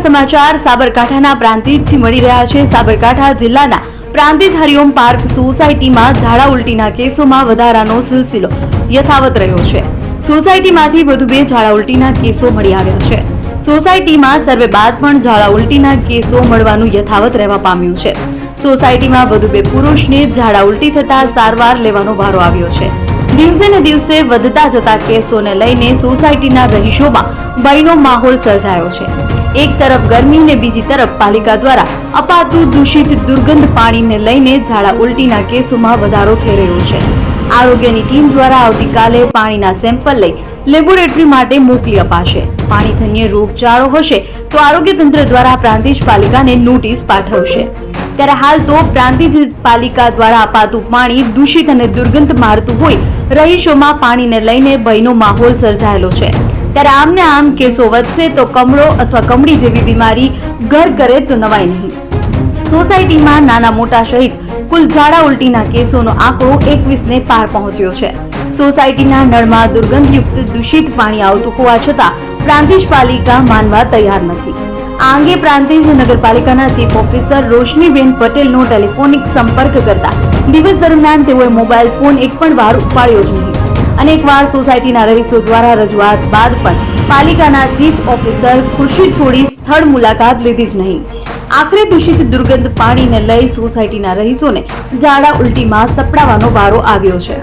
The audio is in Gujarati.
સમાચાર સાબરકાંઠાના પ્રાંતિજથી મળી રહ્યા છે। સાબરકાંઠા જિલ્લાના પ્રાંતિજ હરિઓમ પાર્ક સોસાયટીમાં ઝાડા ઉલટીના કેસોમાં વધારાનો સિલસિલો યથાવત રહ્યો છે। સોસાયટીમાંથી વધુ 2 ઝાડા ઉલટીના કેસો મળી આવ્યા છે। સોસાયટીમાં સર્વે બાદ પણ ઝાડા ઉલટીના કેસો મળવાનું યથાવત રહેવા પામ્યું છે। સોસાયટીમાં વધુ 2 પુરુષને ઝાડા ઉલટી થતા સારવાર લેવાનો વારો આવ્યો છે। દિવસે ને દિવસે વધતા જતા કેસોને લઈને સોસાયટીના રહીશોમાં ભયનો માહોલ સર્જાયો છે। એક તરફ ગરમી ને બીજી તરફ પાલિકા દ્વારા અપાતું દૂષિત દુર્ગંધ પાણીને લઈને ઝાડા ઉલટીના કેસોમાં વધારો થઈ રહ્યો છે। આરોગ્યની ટીમ દ્વારા આવતીકાલે પાણીના સેમ્પલ લઈ લેબોરેટરી માટે મોકલી અપાશે। પાણીજન્ય રોગચાળો હશે તો આરોગ્ય તંત્ર દ્વારા પ્રાંતિજ પાલિકાને નોટિસ પાઠવશે। ત્યારે હાલ તો પ્રાંતિજ પાલિકા દ્વારા અપાતું પાણી દૂષિત અને દુર્ગંધ મારતું હોય રહીશોમાં પાણીને લઈને ભયનો માહોલ સર્જાયેલો છે। ત્યારે આમને આમ કેસો વધશે તો કમળો અથવા કમળી જેવી બીમારી ઘર કરે તો નવાય નહીં। સોસાયટીમાં નાના મોટા સહિત કુલ ઝાડા ઉલટીના કેસોનો આંકડો 21ને પાર પહોંચ્યો છે। સોસાયટીના નળમાં દુર્ગંધયુક્ત દૂષિત પાણી આવતું હોવા છતાં પ્રાંતિજ પાલિકા માનવા તૈયાર નથી। આ અંગે પ્રાંતિજ નગરપાલિકાના ચીફ ઓફિસર રોશનીબેન પટેલનો ટેલિફોનિક સંપર્ક કરતા દિવસ દરમિયાન તેઓએ મોબાઈલ ફોન એક પણ વાર ઉપાડ્યો જ નહીં। અનેકવાર સોસાયટીના રહીશો દ્વારા રજૂઆત બાદ પણ પાલિકાના ચીફ ઓફિસર ખુરશી છોડી સ્થળ મુલાકાત લીધી જ નહીં। આખરે દૂષિત દુર્ગંધ પાણીને લઈ સોસાયટીના રહીશોને ઝાડા ઉલટીમાં સપડાવવાનો વારો આવ્યો છે।